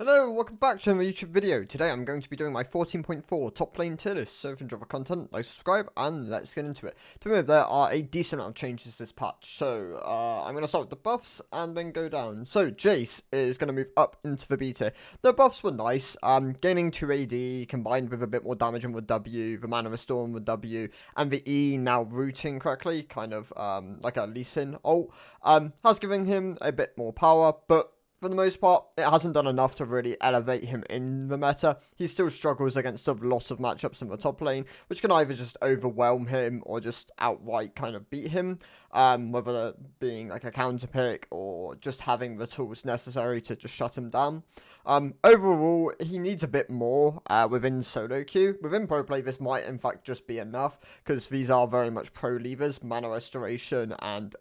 Hello, welcome back to another YouTube video. Today I'm going to be doing my 14.4 top lane tier list. So if you enjoy the content, like, subscribe, and let's get into it. To begin with, there are a decent amount of changes this patch. So I'm going to start with the buffs and then go down. So Jace is going to move up into the B tier. The buffs were nice. Gaining 2 AD combined with a bit more damage on the W, the Mana Restore on the W, and the E now rooting correctly, kind of like a Lee Sin ult, has given him a bit more power, but for the most part, it hasn't done enough to really elevate him in the meta. He still struggles against a lot of matchups in the top lane, which can either just overwhelm him or just outright kind of beat him, whether that being like a counter pick or just having the tools necessary to just shut him down. Overall, he needs a bit more within solo queue. Within pro play, this might in fact just be enough, because these are very much pro levers. Mana Restoration and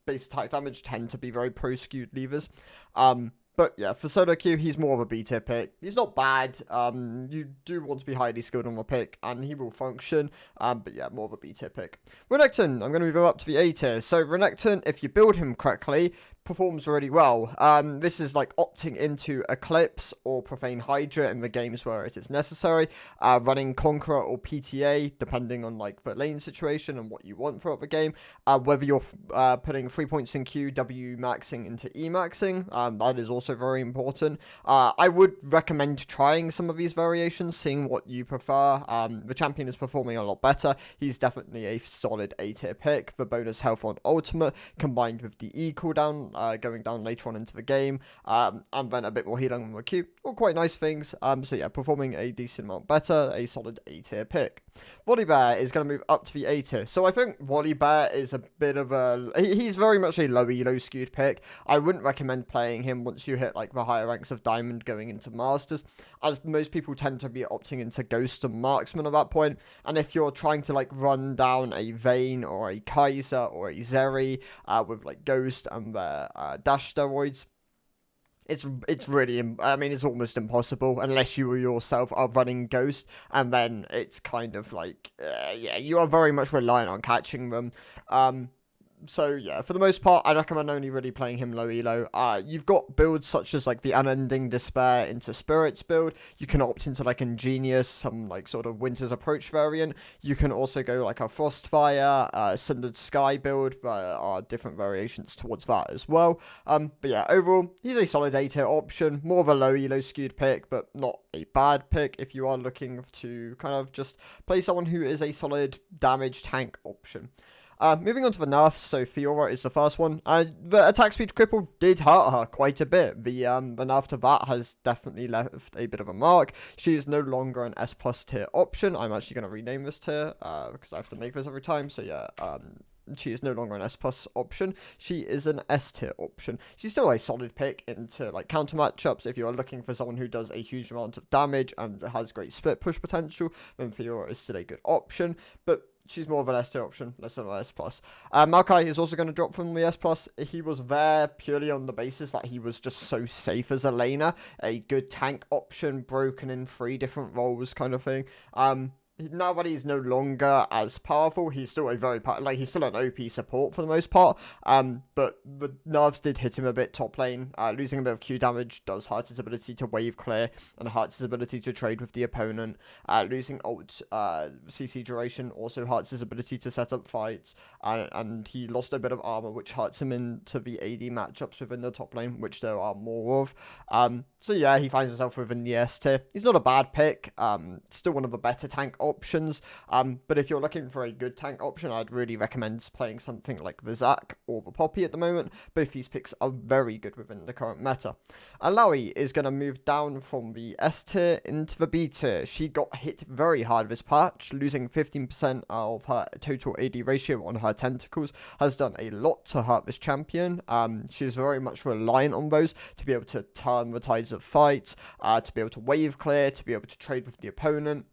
base attack damage tend to be very pro skewed levers. But yeah, for solo queue, he's more of a B tier pick. He's not bad. You do want to be highly skilled on the pick, and he will function. But yeah, more of a B tier pick. Renekton, I'm going to move him up to the A tier. So Renekton, if you build him correctly, performs really well. This is like opting into Eclipse or Profane Hydra in the games where it is necessary, running Conqueror or PTA depending on like the lane situation and what you want throughout the game, whether you're putting 3 points in Q, W maxing into E maxing, that is also very important. I would recommend trying some of these variations, seeing what you prefer. The champion is performing a lot better. He's definitely a solid A tier pick. The bonus health on ultimate combined with the E cooldown going down later on into the game, and then a bit more healing on the Q. All quite nice things. So yeah, performing a decent amount better, a solid A tier pick. Volibear is going to move up to the A tier. So I think Volibear is a bit of a... He's very much a low elo skewed pick. I wouldn't recommend playing him once you hit like the higher ranks of Diamond going into Masters, as most people tend to be opting into Ghost and Marksman at that point. And if you're trying to like run down a Vayne or a Kaiser or a Zeri with like Ghost and their dash steroids, it's really, I mean, it's almost impossible unless you yourself are running Ghost, and then it's kind of like, yeah, you are very much reliant on catching them. So yeah, for the most part, I recommend only really playing him low elo. You've got builds such as like the Unending Despair into Spirits build. You can opt into like Ingenious, some like sort of Winter's Approach variant. You can also go like a Frostfire, Sundered Sky build. There are different variations towards that as well. But yeah, overall, he's a solid A tier option. More of a low elo skewed pick, but not a bad pick if you are looking to kind of just play someone who is a solid damage tank option. Moving on to the nerfs, so Fiora is the first one. The attack speed cripple did hurt her quite a bit. The nerf to that has definitely left a bit of a mark. She is no longer an S plus tier option. I'm actually going to rename this tier because I have to make this every time. So yeah, she is no longer an S plus option. She is an S tier option. She's still a solid pick into like counter matchups. If you are looking for someone who does a huge amount of damage and has great split push potential, then Fiora is still a good option. But she's more of an S tier option, less than an S plus. Maokai is also going to drop from the S plus. He was there purely on the basis that he was just so safe as a laner, a good tank option, broken in 3 different roles kind of thing. Now that he's no longer as powerful, he's still a very he's still an OP support for the most part. But the nerfs did hit him a bit top lane. Losing a bit of Q damage does hurt his ability to wave clear and hurts his ability to trade with the opponent. Losing ult CC duration also hurts his ability to set up fights. And he lost a bit of armor, which hurts him into the AD matchups within the top lane, which there are more of. So yeah, he finds himself within the S tier. He's not a bad pick. Still one of the better tank options. But if you're looking for a good tank option, I'd really recommend playing something like the Zac or the Poppy at the moment. Both these picks are very good within the current meta. Alawi is going to move down from the S tier into the B tier. She got hit very hard this patch, losing 15% of her total AD ratio on her tentacles. Has done a lot to hurt this champion. She's very much reliant on those to be able to turn the tides of fights, to be able to wave clear, to be able to trade with the opponent.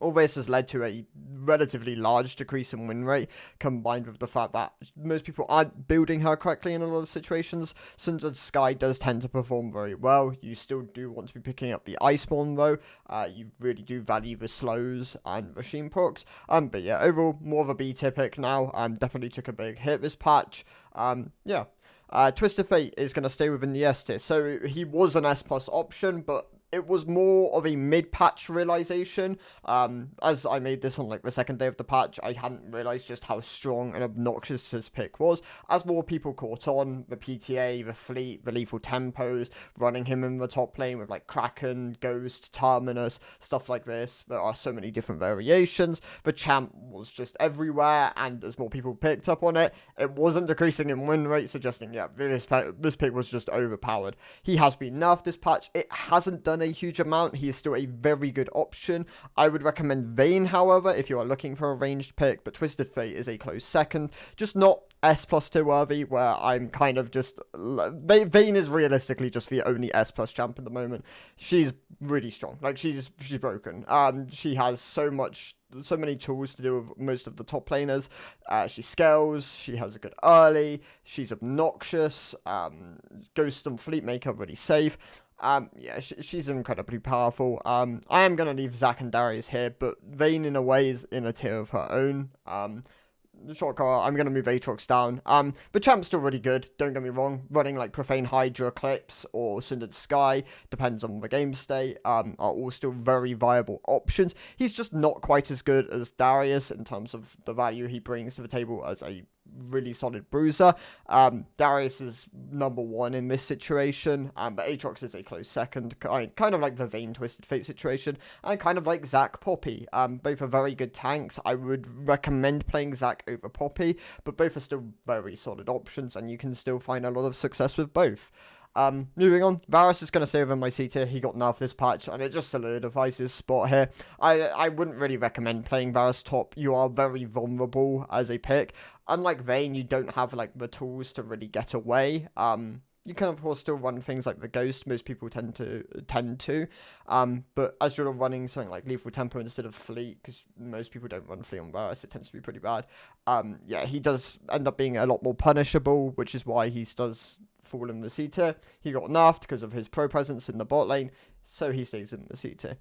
All this has led to a relatively large decrease in win rate, combined with the fact that most people aren't building her correctly in a lot of situations. Sundered Sky does tend to perform very well. You still do want to be picking up the Iceborne though. You really do value the slows and machine procs. But yeah, overall, more of a B tier pick now. Definitely took a big hit this patch. Yeah. Twisted Fate is going to stay within the S tier. So he was an S plus option, but it was more of a mid-patch realization. As I made this on like the second day of the patch, I hadn't realized just how strong and obnoxious this pick was. As more people caught on, the PTA, the fleet, the lethal tempos, running him in the top lane with like Kraken, Ghost, Terminus, stuff like this. There are so many different variations. The champ was just everywhere, and as more people picked up on it, it wasn't decreasing in win rate, suggesting, yeah, this pick was just overpowered. He has been nerfed this patch. It hasn't done a huge amount. He is still a very good option. I would recommend Vayne, however, if you are looking for a ranged pick, but Twisted Fate is a close second. Just not S plus tier worthy, where I'm kind of just... Vayne is realistically just the only S plus champ at the moment. She's really strong. Like, she's broken. She has so many tools to do with most of the top laners. She scales, she has a good early, she's obnoxious, Ghost and Fleet make her really safe. Yeah, she's incredibly powerful. I am going to leave Zac and Darius here, but Vayne in a way is in a tier of her own. Short call, I'm going to move Aatrox down. The champ's still really good, don't get me wrong. Running like Profane Hydra, Eclipse, or Cindered Sky, depends on the game state, are all still very viable options. He's just not quite as good as Darius in terms of the value he brings to the table as a really solid bruiser. Darius is number one in this situation, but Aatrox is a close second, kind of like the Vayne Twisted Fate situation, and kind of like Zac Poppy. Both are very good tanks. I would recommend playing Zac over Poppy, but both are still very solid options, and you can still find a lot of success with both. Moving on, Varus is going to stay within my C tier. He got nerfed this patch, and it just solidifies his spot here. I wouldn't really recommend playing Varus top. You are very vulnerable as a pick. Unlike Vayne, you don't have like the tools to really get away. You can of course still run things like the Ghost. Most people tend to. But as you're running something like Lethal Tempo instead of Fleet, because most people don't run Fleet on Varus, it tends to be pretty bad. Yeah, he does end up being a lot more punishable, which is why he does fall in the C tier. He got nerfed because of his pro presence in the bot lane, so he stays in the C tier.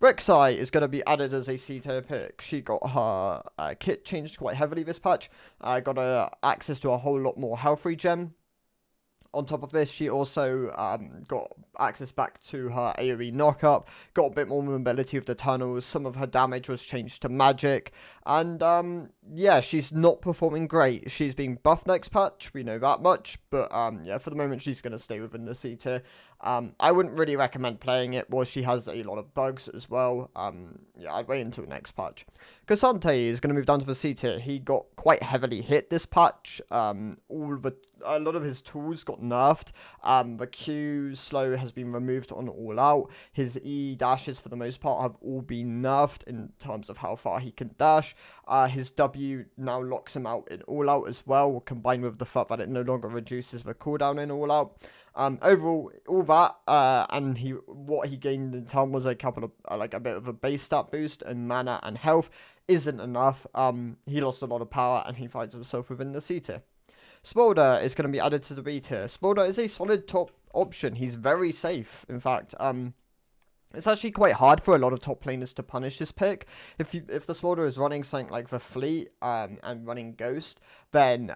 Rek'Sai is going to be added as a C tier pick. She got her kit changed quite heavily this patch. Got access to a whole lot more health regen. On top of this, she also got access back to her AoE knockup, got a bit more mobility with the tunnels, some of her damage was changed to magic, and yeah, she's not performing great. She's being buffed next patch, we know that much, but yeah, for the moment she's going to stay within the C tier. I wouldn't really recommend playing it, while she has a lot of bugs as well. Yeah, I'd wait until the next patch. Cassante is going to move down to the C tier. He got quite heavily hit this patch. A lot of his tools got nerfed. The Q slow has been removed on All Out. His E dashes, for the most part, have all been nerfed in terms of how far he can dash. His W now locks him out in All Out as well, combined with the fact that it no longer reduces the cooldown in All Out. Overall, all that, and what he gained in time was a couple of, like a bit of a base stat boost, and mana and health isn't enough. He lost a lot of power, and he finds himself within the C tier. Smolder is going to be added to the B tier. Smolder is a solid top option. He's very safe, in fact. It's actually quite hard for a lot of top laners to punish this pick. If the Smolder is running something like the Fleet and running Ghost, then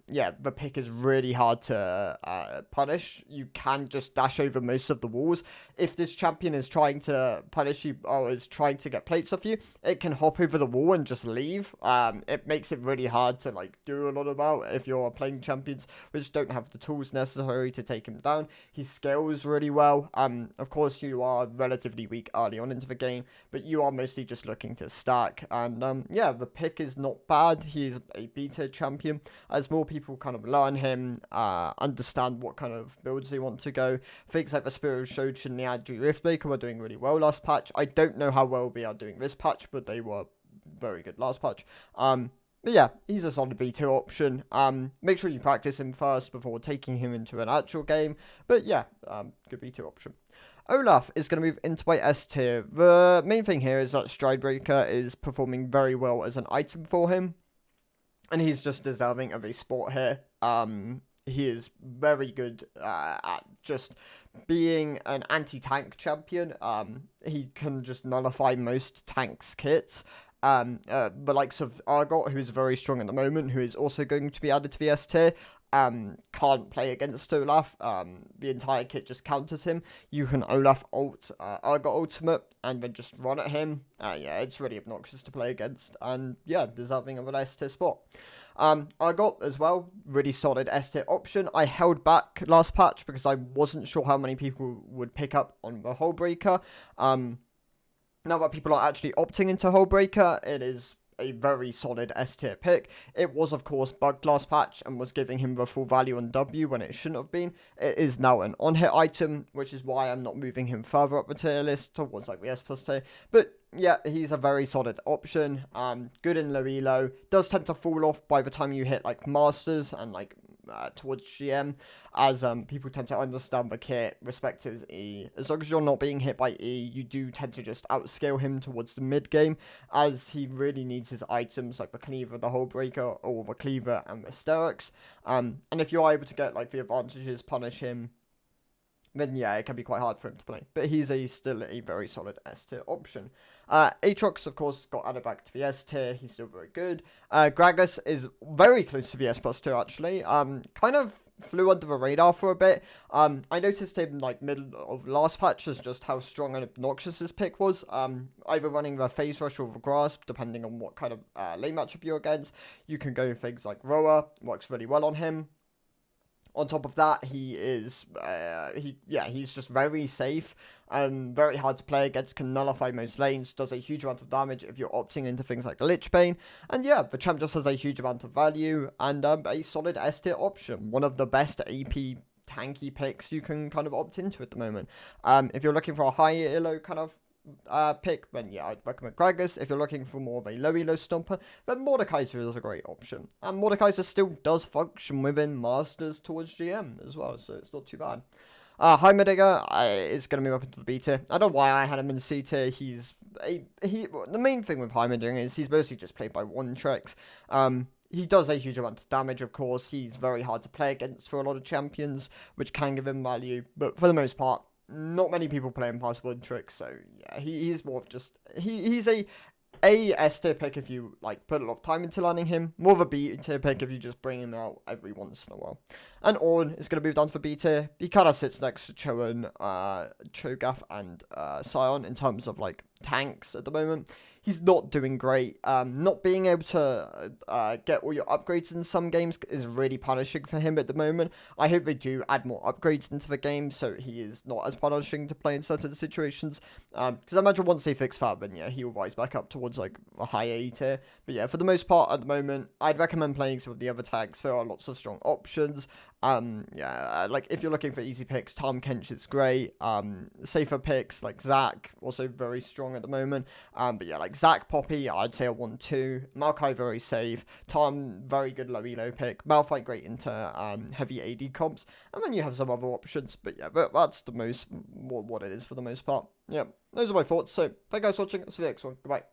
yeah, the pick is really hard to punish. You can just dash over most of the walls. If this champion is trying to punish you or is trying to get plates off you, it can hop over the wall and just leave. It makes it really hard to like do a lot about if you're playing champions which don't have the tools necessary to take him down. He scales really well. Of course you are relatively weak early on into the game, but you are mostly just looking to stack, and yeah, the pick is not bad. He's a beta champion. As more people kind of learn him, understand what kind of builds they want to go, things like the Spirit of Shojin and the Andrew Riftbreaker were doing really well last patch. I don't know how well they are doing this patch, but they were very good last patch. But yeah, he's a solid B2 option. Make sure you practice him first before taking him into an actual game, but yeah, good B2 option. Olaf is going to move into my S tier. The main thing here is that Stridebreaker is performing very well as an item for him, and he's just deserving of a spot here. He is very good at just being an anti-tank champion. He can just nullify most tanks' kits. The likes of Argot, who is very strong at the moment, who is also going to be added to the S tier. can't play against Olaf. The entire kit just counters him. You can Olaf ult Urgot ultimate and then just run at him. Yeah, it's really obnoxious to play against, and yeah, deserving of an S tier spot. Urgot as well, really solid S tier option. I held back last patch because I wasn't sure how many people would pick up on the Hullbreaker. Now that people are actually opting into Hullbreaker, it is a very solid S tier pick. It was, of course, bugged last patch and was giving him the full value on W when it shouldn't have been. It is now an on-hit item, which is why I'm not moving him further up the tier list towards like the S plus tier. But yeah, he's a very solid option. Good in low elo. Does tend to fall off by the time you hit like Masters and like towards GM, as people tend to understand the kit, respect his E. As long as you're not being hit by E, you do tend to just outscale him towards the mid game, as he really needs his items like the Cleaver, the Hullbreaker, or the Cleaver and the Sterix. And if you are able to get like the advantages, punish him, then yeah, it can be quite hard for him to play. But he's still a very solid S tier option. Aatrox, of course, got added back to the S tier. He's still very good. Gragas is very close to the S plus tier, actually. Kind of flew under the radar for a bit. I noticed him like middle of last patch as just how strong and obnoxious his pick was. Either running the Phase Rush or the Grasp, depending on what kind of lane matchup you're against. You can go things like Roa, works really well on him. On top of that, he is, he's just very safe and very hard to play against, can nullify most lanes, does a huge amount of damage if you're opting into things like Lich Bane, and yeah, the champ just has a huge amount of value, and a solid S tier option, one of the best AP tanky picks you can kind of opt into at the moment. If you're looking for a high elo kind of pick, then yeah, I'd recommend Gragas. If you're looking for more of a low elo stomper, then Mordekaiser is a great option. And Mordekaiser still does function within Masters towards GM as well, so it's not too bad. Heimerdinger is going to move up into the B tier. I don't know why I had him in C tier. The main thing with Heimerdinger is he's mostly just played by one tricks. He does a huge amount of damage, of course. He's very hard to play against for a lot of champions, which can give him value, but for the most part, not many people play Impossible Tricks, so yeah, he's more of just, he's a S tier pick if you like put a lot of time into learning him, more of a B tier pick if you just bring him out every once in a while. And Ornn is going to move down for B tier. He kind of sits next to Cho'Gath and Sion in terms of like tanks at the moment. He's not doing great. Not being able to get all your upgrades in some games is really punishing for him at the moment. I hope they do add more upgrades into the game so he is not as punishing to play in certain situations. Because I imagine once they fix that, then yeah, he'll rise back up towards like a high A tier. But yeah, for the most part at the moment, I'd recommend playing some of the other tags. There are lots of strong options. Like if you're looking for easy picks, Tahm Kench is great. Safer picks like Zac, also very strong at the moment. But yeah, like Zac, Poppy, I'd say a 1-2. Maokai very safe. Tahm, very good low elo pick. Malphite great into heavy AD comps. And then you have some other options. But yeah, that's the most what it is for the most part. Yeah, those are my thoughts. So thank you guys for watching. I'll see you next one. Goodbye.